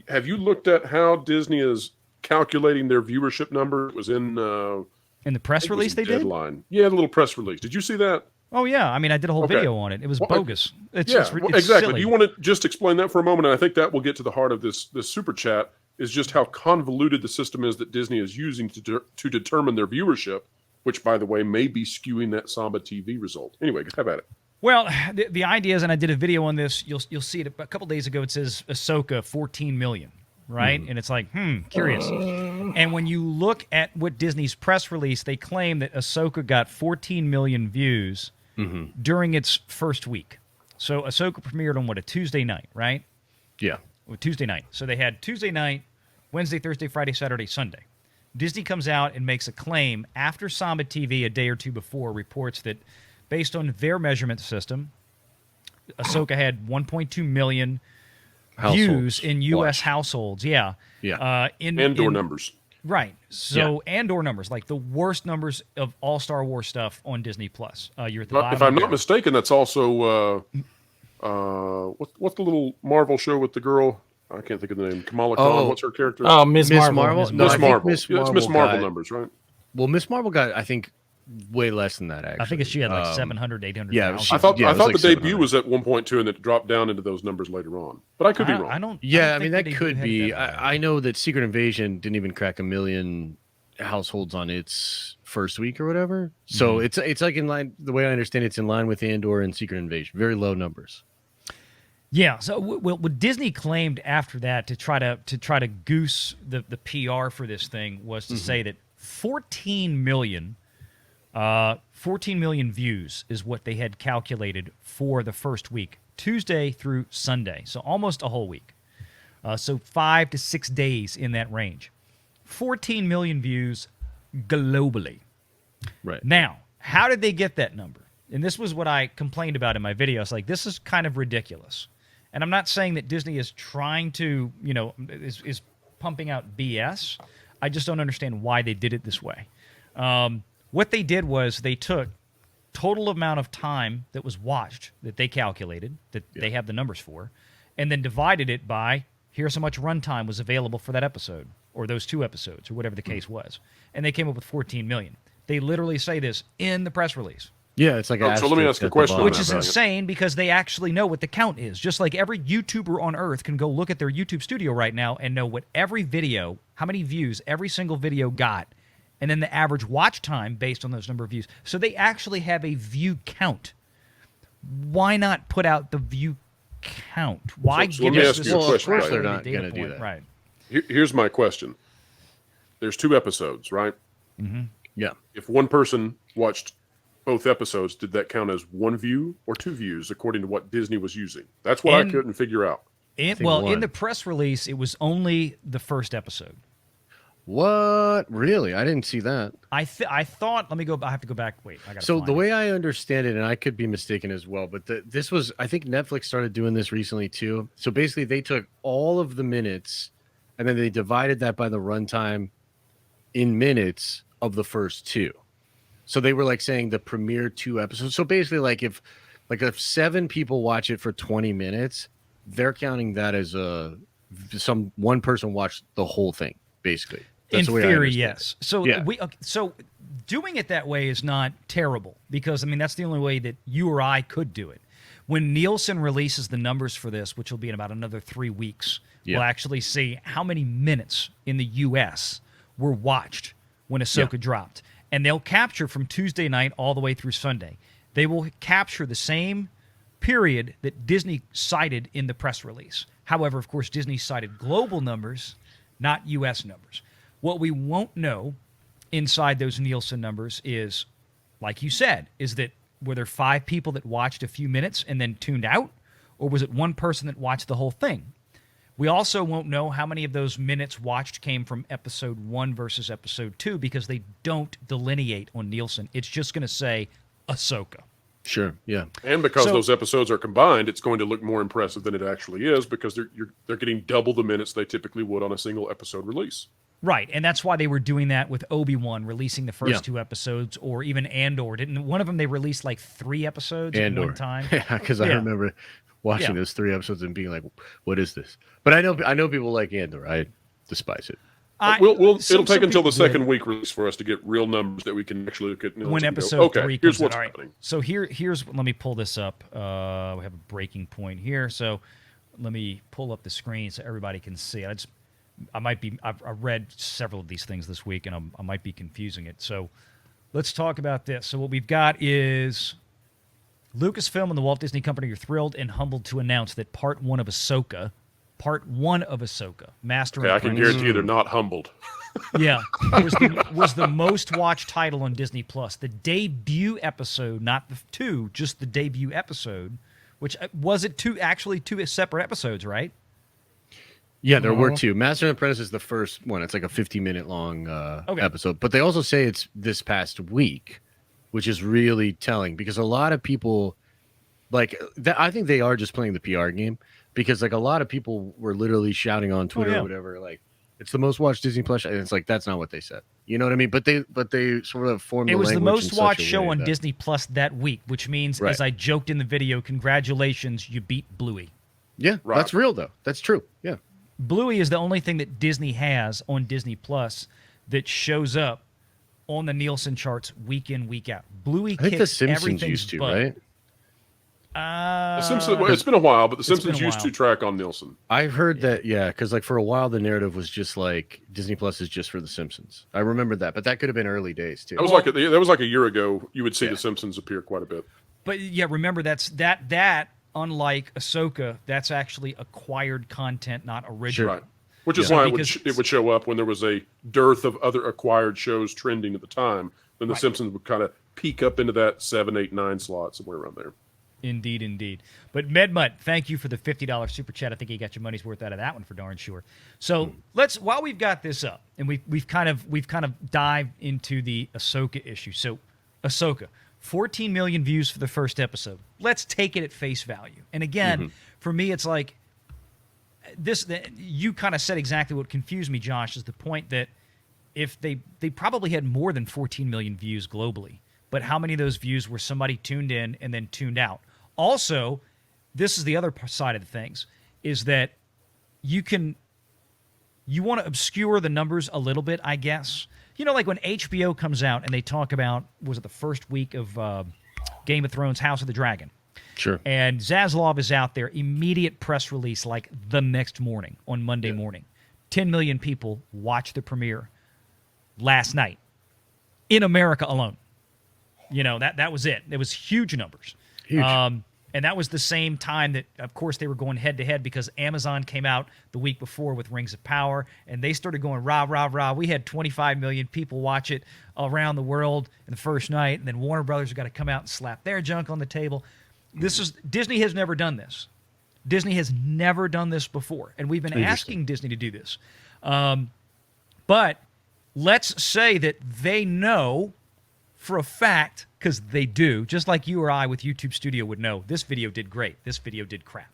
have you looked at how Disney is calculating their viewership number? It was in the press release they Deadline. Yeah, the little press release. Did you see that? Oh, yeah. I mean, I did a whole video on it. It was bogus. It's exactly. silly. Do you want to just explain that for a moment? And I think that will get to the heart of this super chat, is just how convoluted the system is that Disney is using to determine their viewership, which, by the way, may be skewing that Samba TV result. Anyway, have at it. Well, the idea is, and I did a video on this, you'll see it a couple days ago, it says Ahsoka 14 million, right? And it's like, curious. And when you look at what Disney's press release, they claim that Ahsoka got 14 million views during its first week. So Ahsoka premiered on, a Tuesday night, right? Yeah. Tuesday night. So they had Tuesday night, Wednesday, Thursday, Friday, Saturday, Sunday. Disney comes out and makes a claim after Samba TV a day or two before reports that based on their measurement system, Ahsoka had 1.2 million views in U.S. households. Yeah. Andor numbers. Right. So Andor numbers, like the worst numbers of all Star Wars stuff on Disney Plus. You're at the bottom. If I'm not mistaken, that's also what's the little Marvel show with the girl? I can't think of the name. Kamala Khan. What's her character? Oh, Miss Marvel. Miss Marvel. It's Miss Marvel numbers, right? Well, Miss Marvel got, I think, way less than that, actually. I think she had like 700, 800. Yeah, I thought the debut was at 1.2 and it dropped down into those numbers later on. But I could be wrong. I don't mean, that could be. I know that Secret Invasion didn't even crack 1 million households on its first week or whatever. So it's like in line, the way I understand it's in line with Andor and Secret Invasion. Very low numbers. Yeah. So what Disney claimed after that to try to goose the PR for this thing was to say that 14 million views is what they had calculated for the first week, Tuesday through Sunday. So almost a whole week. So 5 to 6 days in that range. 14 million views globally. Right. Now, how did they get that number? And this was what I complained about in my video. It's like, this is kind of ridiculous. And I'm not saying that Disney is trying to, is pumping out BS. I just don't understand why they did it this way. What they did was they took total amount of time that was watched that they calculated, that they have the numbers for, and then divided it by here's how much runtime was available for that episode or those 2 episodes or whatever the case was. And they came up with 14 million. They literally say this in the press release. Yeah, it's like so let me ask a question. Which is insane because they actually know what the count is. Just like every YouTuber on Earth can go look at their YouTube studio right now and know what every video, how many views every single video got, and then the average watch time based on those number of views. So they actually have a view count. Why not put out the view count? Why give us this? Well, of course they're not going to do that. Right. Here's my question. There's 2 episodes, right? Mm-hmm. Yeah. If one person watched both episodes, did that count as 1 view or 2 views according to what Disney was using? That's what I couldn't figure out. In the press release, it was only the first episode. What? Really? I didn't see that. I thought. Let me go. I have to go back. Wait. I got. So the way I understand it, and I could be mistaken as well, but this was. I think Netflix started doing this recently too. So basically, they took all of the minutes, and then they divided that by the runtime in minutes of the first 2. So they were like saying the premiere 2 episodes. So basically, like if 7 people watch it for 20 minutes, they're counting that as some one person watched the whole thing. Basically, that's in theory, yes. So so doing it that way is not terrible because I mean that's the only way that you or I could do it. When Nielsen releases the numbers for this, which will be in about another 3 weeks, we'll actually see how many minutes in the U.S. were watched when Ahsoka dropped. And they'll capture from Tuesday night all the way through Sunday. They will capture the same period that Disney cited in the press release. However, of course, Disney cited global numbers, not U.S. numbers. What we won't know inside those Nielsen numbers is, like you said, is that were there 5 people that watched a few minutes and then tuned out? Or was it 1 person that watched the whole thing? We also won't know how many of those minutes watched came from episode 1 versus episode 2 because they don't delineate on Nielsen. It's just going to say Ahsoka. Sure, yeah. And because those episodes are combined, it's going to look more impressive than it actually is because they're getting double the minutes they typically would on a single episode release. Right, and that's why they were doing that with Obi-Wan, releasing the first 2 episodes, or even Andor. Didn't one of them they released like 3 episodes at one time? Yeah, because I remember watching those 3 episodes and being like, "What is this?" But I know people like Andor. I despise it. It'll take until the second week release for us to get real numbers that we can actually look at. When episode 3 here's comes what's out. happening. So here's let me pull this up. We have a breaking point here. So let me pull up the screen so everybody can see. I've read several of these things this week, and I might be confusing it. So let's talk about this. So what we've got is Lucasfilm and the Walt Disney Company are thrilled and humbled to announce that Part 1 of Ahsoka, Master and I can guarantee you they're not humbled. Yeah, was the most watched title on Disney Plus. The debut episode, not the 2, just the debut episode. Which was it? Two separate episodes, right? Yeah, there were 2. Master and Apprentice is the first one. It's like a 50-minute long episode. But they also say it's this past week, which is really telling because a lot of people, I think they are just playing the PR game because, a lot of people were literally shouting on Twitter or whatever, it's the most watched Disney Plus. And it's that's not what they said. You know what I mean? But they sort of formed. It was the most watched show on Disney Plus that week, which means, as I joked in the video, congratulations, you beat Bluey. Yeah, that's real though. That's true. Yeah. Bluey is the only thing that Disney has on Disney Plus that shows up on the Nielsen charts week in, week out. Bluey I think The kicks Simpsons everything used to, but, right? The Simpsons, it's been a while, but The Simpsons used to track on Nielsen. I've heard that, because for a while the narrative was just Disney Plus is just for The Simpsons. I remember that, but that could have been early days too. That was like a year ago. You would see The Simpsons appear quite a bit. But remember that. Unlike Ahsoka, that's actually acquired content, not original. Right. Which is why it would show up when there was a dearth of other acquired shows trending at the time. Then The Simpsons would kind of peek up into that 7, 8, 9 slot, somewhere around there. Indeed. But MedMutt, thank you for the $50 super chat. I think you got your money's worth out of that one for darn sure. So while we've got this up, and we've kind of dived into the Ahsoka issue. So Ahsoka, 14 million views for the first episode. Let's take it at face value. And again, for me, it's you kind of said exactly what confused me, Josh, is the point that if they probably had more than 14 million views globally, but how many of those views were somebody tuned in and then tuned out? Also, this is the other side of the things, is that you want to obscure the numbers a little bit, I guess. Like when HBO comes out and they talk about, was it the first week of Game of Thrones, House of the Dragon? Sure. And Zaslav is out there, immediate press release the next morning, on Monday morning. 10 million people watched the premiere last night in America alone. That was it. It was huge numbers. Huge. And that was the same time that, of course, they were going head-to-head because Amazon came out the week before with Rings of Power, and they started going, rah, rah, rah. We had 25 million people watch it around the world in the first night, and then Warner Brothers got to come out and slap their junk on the table. Disney has never done this. Disney has never done this before, and we've been asking Disney to do this. But let's say that they know for a fact, because they do, just like you or I with YouTube Studio would know, this video did great, this video did crap.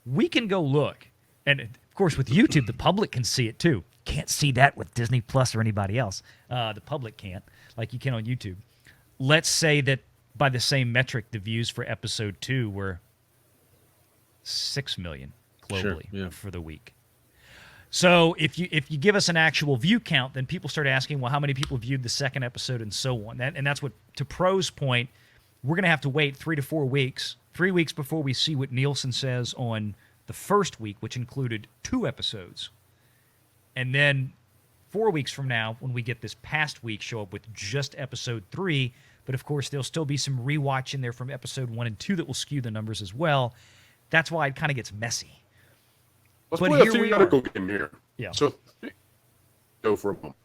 We can go look, and of course with YouTube, the public can see it too. Can't see that with Disney Plus or anybody else. The public can't, like you can on YouTube. Let's say that by the same metric, the views for episode 2 were 6 million globally for the week. So if you give us an actual view count, then people start asking, well, how many people viewed the second episode and so on. And that's what, to Pro's point, we're going to have to wait 3 to 4 weeks, 3 weeks before we see what Nielsen says on the first week, which included 2 episodes. And then 4 weeks from now, when we get this past week, show up with just episode 3. But of course, there'll still be some rewatch in there from episode 1 and 2 that will skew the numbers as well. That's why it kind of gets messy. Let's play a theoretical game here. Yeah. So go for a moment.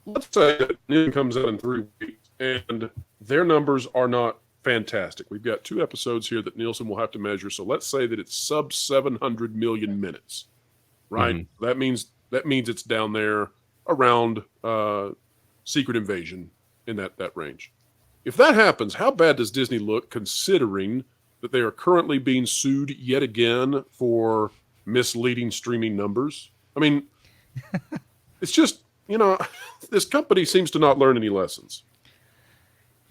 Let's say that Nielsen comes out in 3 weeks and their numbers are not fantastic. We've got 2 episodes here that Nielsen will have to measure. So let's say that it's sub 700 million minutes, right? That means it's down there around Secret Invasion in that range. If that happens, how bad does Disney look considering that they are currently being sued yet again for misleading streaming numbers? I mean, It's just, this company seems to not learn any lessons.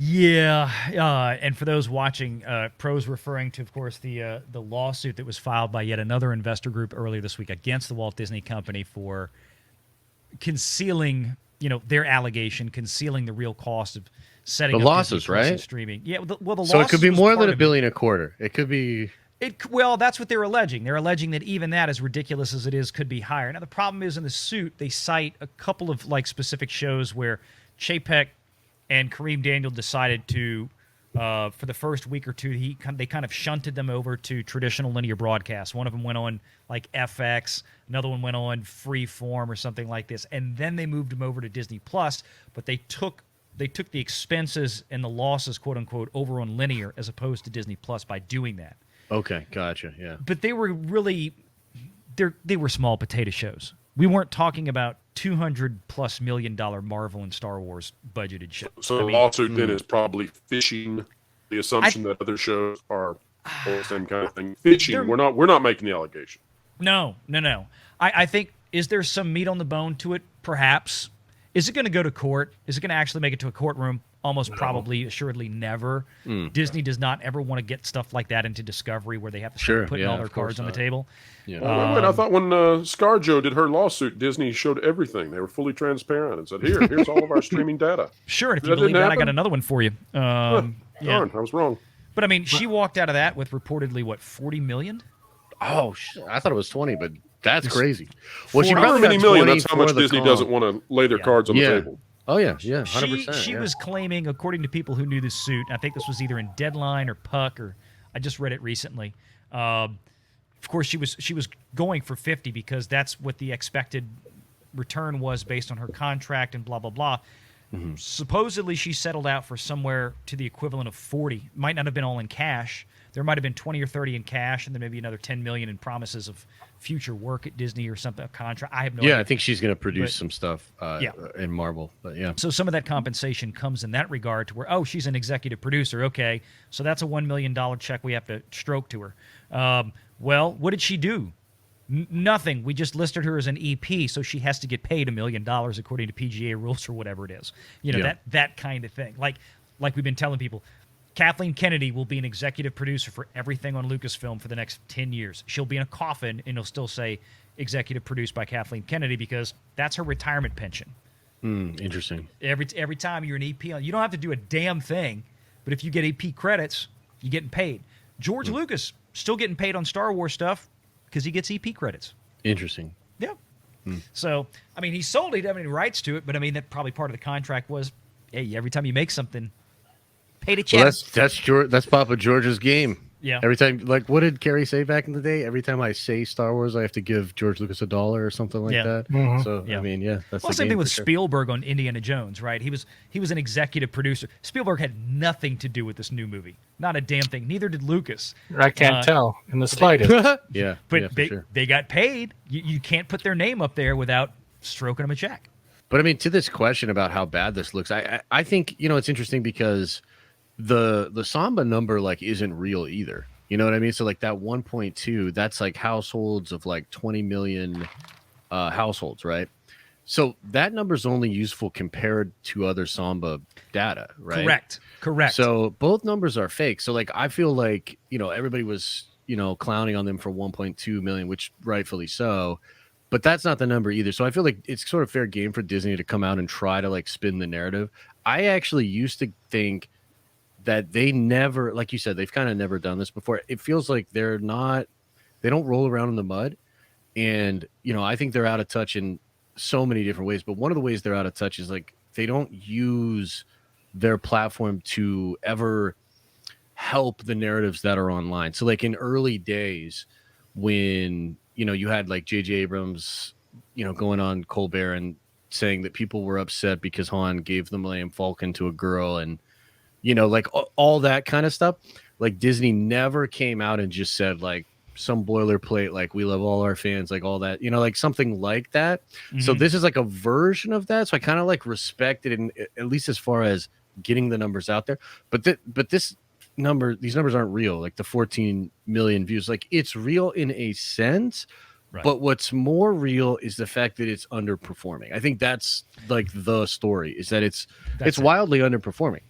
Yeah, and for those watching, Pro's referring to, of course, the lawsuit that was filed by yet another investor group earlier this week against the Walt Disney Company for concealing, their allegation, concealing the real cost of setting the up losses, Disney Plus and right? streaming. Yeah, the losses. So it could be was more part than of $1 billion a quarter. It could be. Well, that's what they're alleging. They're alleging that even that, as ridiculous as it is, could be higher. Now, the problem is in the suit, they cite a couple of specific shows where Chapek and Kareem Daniel decided to, for the first week or two, they kind of shunted them over to traditional linear broadcast. One of them went on FX, another one went on Freeform or something like this, and then they moved them over to Disney Plus. But they took the expenses and the losses, quote unquote, over on linear as opposed to Disney Plus by doing that. Okay, gotcha. Yeah, but they were really they were small potato shows. We weren't talking about $200+ million Marvel and Star Wars budgeted shows. So the lawsuit then is probably fishing the assumption that other shows are the same kind of thing. Fishing. We're not making the allegation. No. I think, is there some meat on the bone to it? Perhaps. Is it going to go to court? Is it going to actually make it to a courtroom? Almost probably, assuredly never. Disney does not ever want to get stuff like that into discovery where they have to start putting all their cards on the table. Yeah. Wait, I thought when ScarJo did her lawsuit, Disney showed everything. They were fully transparent and said, here's all of our streaming data. Sure, and if you believe that, I got another one for you. Darn, I was wrong. But, I mean, she walked out of that with reportedly, $40 million? Oh, I thought it was 20, but that's crazy. Well, she however many million, that's how much Disney doesn't want to lay their cards on the table. Oh, yeah, 100%. She was claiming, according to people who knew the suit, I think this was either in Deadline or Puck, or I just read it recently. Of course, she was going for 50 because that's what the expected return was based on her contract and blah, blah, blah. Mm-hmm. Supposedly, she settled out for somewhere to the equivalent of 40. Might not have been all in cash. There might have been 20 or 30 in cash, and then maybe another 10 million in promises of future work at Disney or something, a contract. I have no idea. Yeah, I think she's going to produce some stuff in Marvel. But yeah. So some of that compensation comes in that regard to where, she's an executive producer. Okay, so that's a $1 million check we have to stroke to her. Well, what did she do? Nothing. We just listed her as an EP, so she has to get paid $1 million according to PGA rules or whatever it is. That kind of thing. Like we've been telling people, Kathleen Kennedy will be an executive producer for everything on Lucasfilm for the next 10 years. She'll be in a coffin, and it'll still say executive produced by Kathleen Kennedy because that's her retirement pension. Interesting. Every time you're an EP, you don't have to do a damn thing, but if you get EP credits, you're getting paid. George Lucas still getting paid on Star Wars stuff because he gets EP credits. Interesting. Yeah. So, I mean, he sold it. He didn't have any rights to it, but I mean, that probably part of the contract was, hey, every time you make something, pay to check. Well, that's Papa George's game. Yeah. Every time, what did Carrie say back in the day? Every time I say Star Wars, I have to give George Lucas $1 or something like that. Mm-hmm. So I mean, that's the same thing with sure. Spielberg on Indiana Jones, right? He was an executive producer. Spielberg had nothing to do with this new movie, not a damn thing. Neither did Lucas. I can't tell in the slightest. But they got paid. You can't put their name up there without stroking them a check. But I mean, to this question about how bad this looks, I think it's interesting because the Samba number isn't real either. You know what I mean? So that 1.2, that's households of 20 million households, right? So that number is only useful compared to other Samba data, right? Correct. So both numbers are fake. So I feel everybody was clowning on them for 1.2 million, which rightfully so. But that's not the number either. So I feel like it's sort of fair game for Disney to come out and try to spin the narrative. I actually used to think that they never, like you said, they've kind of never done this before. It feels like they don't roll around in the mud. And, I think they're out of touch in so many different ways. But one of the ways they're out of touch is they don't use their platform to ever help the narratives that are online. So in early days when, you had J.J. Abrams, going on Colbert and saying that people were upset because Han gave the Millennium Falcon to a girl and, all that kind of stuff. Disney never came out and just said some boilerplate, we love all our fans, all that, something like that. Mm-hmm. So this is a version of that. So I kind of respect it, and at least as far as getting the numbers out there. But these numbers aren't real. The 14 million views, it's real in a sense, Right. But what's more real is the fact that it's underperforming. I think that's like the story, is that it's wildly underperforming.